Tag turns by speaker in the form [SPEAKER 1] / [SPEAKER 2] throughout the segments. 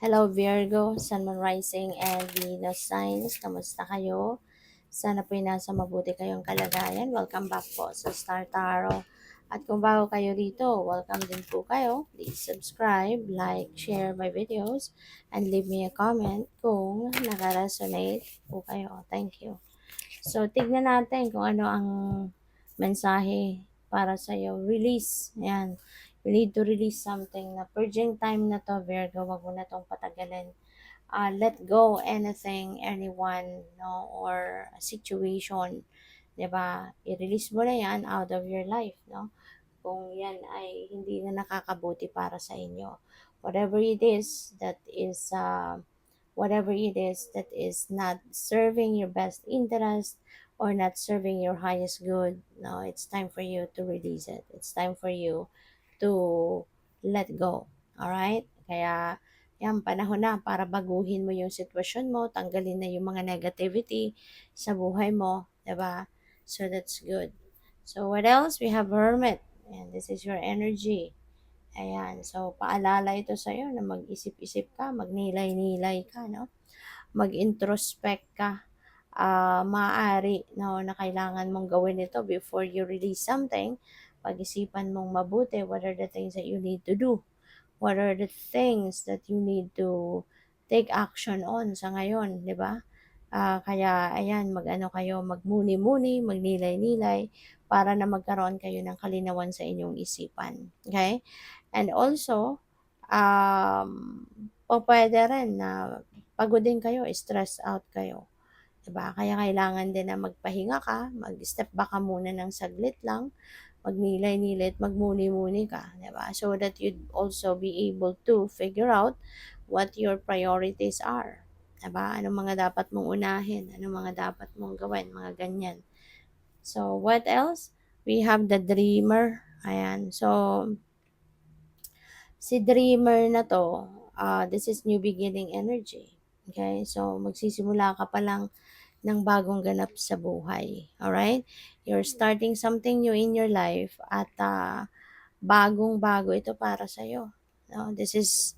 [SPEAKER 1] Hello Virgo, Sun, Moon Rising, and Venus signs. Kamusta kayo? Sana po'y nasa mabuti kayong kalagayan. Welcome back po sa Star Tarot. At kung bago kayo rito, welcome din po kayo. Please subscribe, like, share my videos, and leave me a comment kung nakaresonate po kayo. Thank you. So, tignan natin kung ano ang mensahe para sa'yo. Release. Yan. You need to release something na purging time na to, Virgo. Wag mo na tong patagalin. Let go anything, anyone, no, or a situation. 'Di ba? I-release mo na yan out of your life, no? Kung yan ay hindi na nakakabuti para sa inyo. Whatever it is that is not serving your best interest or not serving your highest good, no, it's time for you to release it. It's time for you to let go. Alright? Kaya, yan, panahon na para baguhin mo yung sitwasyon mo, tanggalin na yung mga negativity sa buhay mo, 'di ba? So, that's good. So, what else? We have Hermit. And this is your energy. Ayan. So, paalala ito sa'yo na mag-isip-isip ka, magnilay-nilay ka, no? Mag-introspect ka. Maaari, no, na kailangan mong gawin ito before you release something. Pag-isipan mong mabuti what are the things that you need to do. What are the things that you need to take action on sa ngayon, di ba? Kaya ayan, mag-ano kayo, magmuni-muni, magnilay-nilay para na magkaroon kayo ng kalinawan sa inyong isipan. Okay? And also, pwede rin na pagodin kayo, stress out kayo. 'Di ba? Kaya kailangan din na magpahinga ka, mag-step back ka muna ng saglit lang, magnilay-nilay at magmuni-muni ka, 'di ba? So that you'd also be able to figure out what your priorities are. 'Di ba? Anong mga dapat mong unahin, anong mga dapat mong gawin, mga ganyan. So what else? We have the dreamer. Ayan. So si dreamer na to, this is new beginning energy. Okay? So magsisimula ka pa lang ng bagong ganap sa buhay. Alright? You're starting something new in your life at bagong-bago ito para sa'yo. No? This is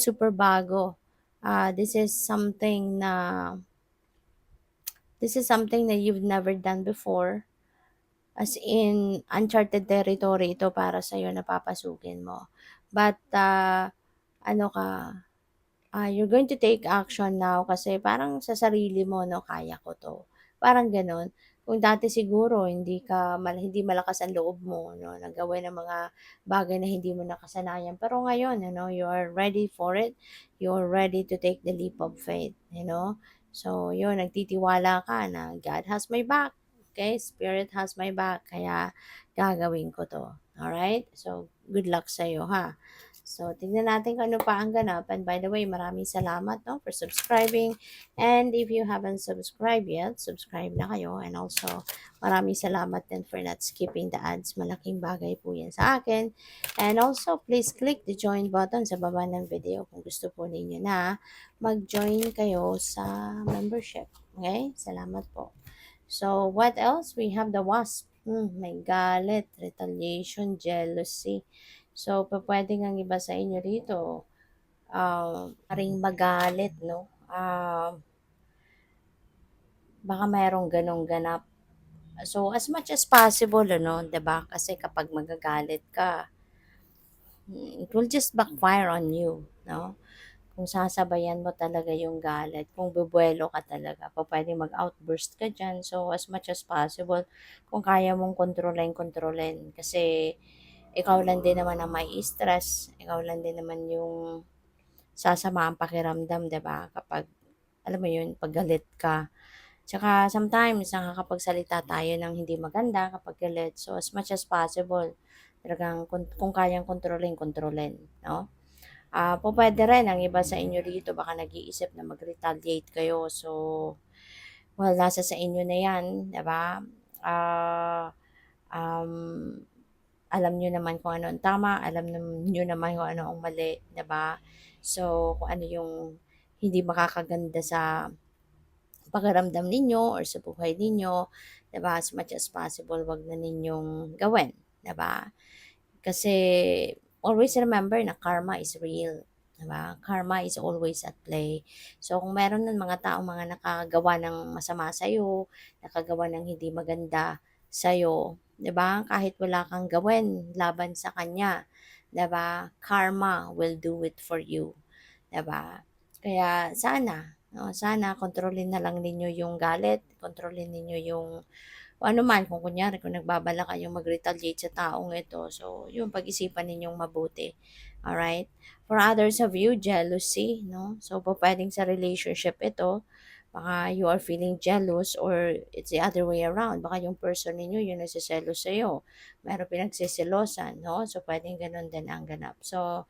[SPEAKER 1] super bago. This is something that you've never done before. As in, uncharted territory ito para sa'yo na papasukin mo. But, ano ka, you're going to take action now kasi parang sa sarili mo, no, kaya ko to. Parang ganun. Kung dati siguro hindi malakas ang loob mo, no, na gawin ang mga bagay na hindi mo nakasanayan. Pero ngayon, you are ready for it. You're ready to take the leap of faith, So, yun, nagtitiwala ka na God has my back. Okay? Spirit has my back. Kaya gagawin ko to. Alright? So, good luck sa'yo, ha? So, tignan natin kung ano pa ang ganap. And by the way, maraming salamat, no, for subscribing. And if you haven't subscribed yet, subscribe na kayo. And also, maraming salamat din for not skipping the ads. Malaking bagay po yan sa akin. And also, please click the join button sa baba ng video kung gusto po ninyo na mag-join kayo sa membership. Okay? Salamat po. So, what else? We have the wasp. May galit, retaliation, jealousy. So, pwede ang iba sa inyo rito, ring magalit, no? Baka mayroong ganong ganap. So, as much as possible, 'di ba? Kasi kapag magagalit ka, it will just backfire on you, no? Kung sasabayan mo talaga yung galit, kung bubuelo ka talaga, pwedeng mag-outburst ka dyan. So, as much as possible, kung kaya mong kontrolin. Kasi, ikaw lang din naman ang may stress. Ikaw lang din naman yung sasama ang pakiramdam, 'di ba? Kapag, alam mo yun, pag galit ka. Tsaka, sometimes, nakakapagsalita tayo ng hindi maganda kapag galit. So, as much as possible, talagang kung kayang kontrolin, no? Pupuwede rin ang iba sa inyo rito baka nag-iisip na mag-retaliate kayo. So, well, nasa sa inyo na 'yan, 'di ba? Ah, um, alam niyo naman kung ano ang tama, alam niyo naman kung ano ang mali, 'di ba? So, kung ano yung hindi makakaganda sa pakiramdam ninyo or sa buhay ninyo, 'di ba? As much as possible, 'wag na ninyong gawin, 'di ba? Kasi always remember na karma is real. 'di ba? Karma is always at play. So, kung meron ng mga taong mga nakagawa ng masama sa'yo, nakagawa ng hindi maganda sa'yo, 'di ba? Kahit wala kang gawin laban sa kanya, 'di ba? Karma will do it for you, 'di ba? Kaya sana, 'no, sana kontrolin na lang ninyo yung galit, kontrolin ninyo yung kung ano man, kung kunyari kung nagbabalak kayong mag-retaliate sa taong ito, so yun pag-isipan ninyong mabuti, alright? For others of you, jealousy, no? So pupuwedeng sa relationship ito, baka you are feeling jealous or it's the other way around, baka yung person ninyo yung nagseselos sa'yo, merong pinagseselosan, no? So puwedeng gano'n din ang ganap. So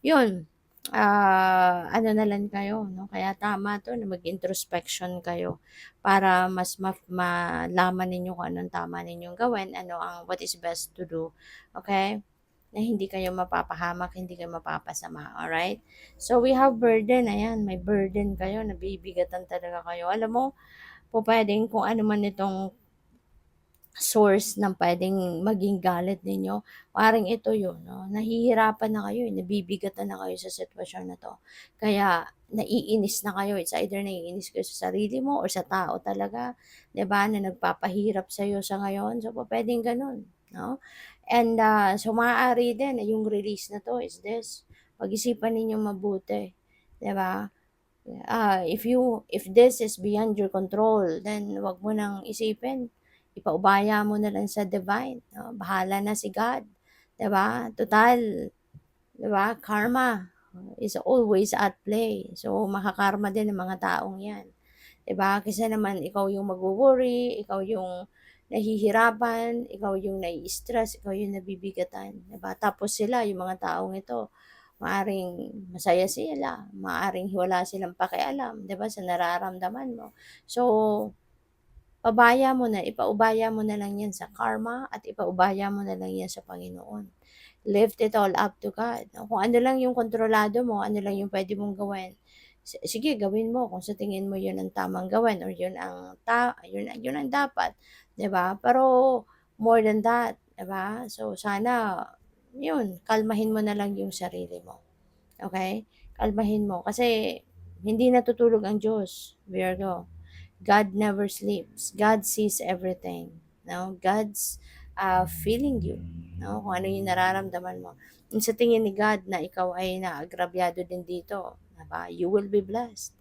[SPEAKER 1] yun, ano na lang kayo 'no, kaya tama 'to na mag-introspection kayo para mas malaman ninyo kung anong tama ninyong gawin, ano ang what is best to do, okay? Na hindi kayo mapapahamak, hindi kayo mapapasama, alright? So we have burden, ayan, may burden kayo, nabibigatan talaga kayo. Alam mo, pupuwedeng kung ano man itong source ng puwedeng maging galit ninyo, maaaring ito 'yun 'no, nahihirapan na kayo, nabibigatan na kayo sa sitwasyon na 'to. Kaya naiinis na kayo, it's either naiinis kayo sa sarili mo or sa tao talaga, 'di ba, na nagpapahirap sa'yo sa ngayon. So, pupuwedeng gano'n 'no. And, so maaari din na yung release na 'to is this, pag-isipan ninyong mabuti, 'di ba? If this is beyond your control, then wag mo nang isipin. Ipaubaya mo na lang sa divine, 'no? Bahala na si God, 'di ba? Total, 'di ba? Karma is always at play. So, makakarma din ng mga taong 'yan, 'di ba? Kaysa naman ikaw yung magwo-worry, ikaw yung nahihirapan, ikaw yung nai-stress, ikaw yung nabibigatan, 'di ba? Tapos sila, yung mga taong ito, maaring masaya sila, maaring wala silang pakialam, 'di ba, sa nararamdaman mo. So, ipaubaya mo na lang 'yan sa karma at ipaubaya mo na lang 'yan sa Panginoon. Lift it all up to God. Kung ano lang yung kontrolado mo, ano lang yung puwede mong gawin, sige gawin mo kung sa tingin mo 'yun ang tamang gawin or 'yun ang dapat, 'di ba? Pero more than that, 'di ba? So sana 'yun, kalmahin mo na lang yung sarili mo, okey? Kalmahin mo kasi hindi natutulog ang Diyos, Virgo. God never sleeps. God sees everything. No? God's feeling you. No? Kung ano yung nararamdaman mo. Kung sa tingin ni God na ikaw ay naagrabyado din dito, diba? You will be blessed.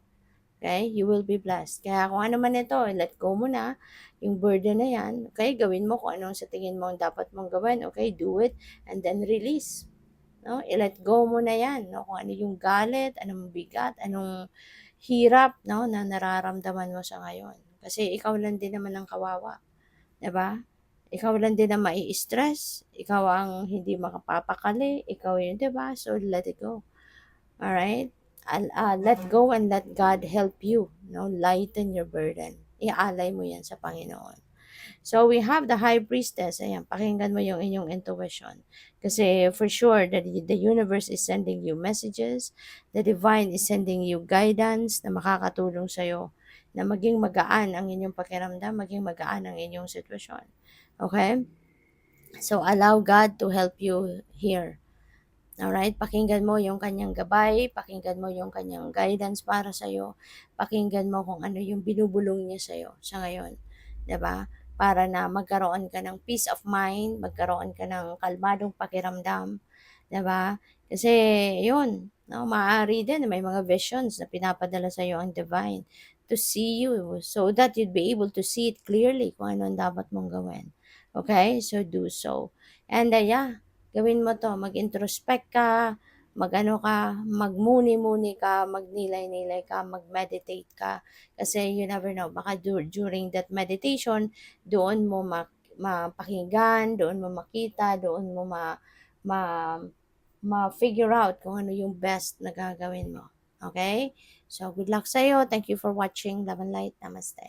[SPEAKER 1] Okay? You will be blessed. Kaya kung ano man ito, let go mo na yung burden na yan. Okay? Gawin mo kung anong sa tingin mo ang dapat mong gawin. Okay? Do it and then release. No? I-let go mo na yan. No? Kung ano yung galit, anong bigat, anong hirap, no, na nararamdaman mo sa ngayon. Kasi ikaw lang din naman ang kawawa, 'di ba? Ikaw lang din ang mai-stress, ikaw ang hindi makapapakali, ikaw 'yun, 'di ba? So let it go. Alright? Let go and let God help you, no? Lighten your burden. Ialay mo 'yan sa Panginoon. So we have the high priestess. Ayan, pakinggan mo yung inyong intuition. Kasi for sure that the universe is sending you messages. The divine is sending you guidance na makakatulong sa'yo na maging magaan ang inyong pakiramdam, maging magaan ang inyong sitwasyon. Okay? So allow God to help you here. Alright, pakinggan mo yung kanyang gabay, pakinggan mo yung kanyang guidance para sa'yo, pakinggan mo kung ano yung binubulong niya sa'yo sa ngayon, 'di ba? Para na magkaroon ka ng peace of mind, magkaroon ka ng kalmadong pakiramdam, 'di ba? Kasi yun, 'no, maaari din na may mga visions na pinapadala sa'yo ang divine to see you so that you'd be able to see it clearly kung ano ang dapat mong gawin. Okay? So do so. And yeah, gawin mo 'to, mag-introspect ka, mag-ano ka, magmuni-muni ka, magnilay-nilay ka, mag-meditate ka. Kasi you never know, baka during that meditation, doon mo mapakinggan, doon mo makita, doon mo ma ma-figure out kung ano yung best na gagawin mo. Okay? So good luck sa'yo. Thank you for watching. Love and light. Namaste.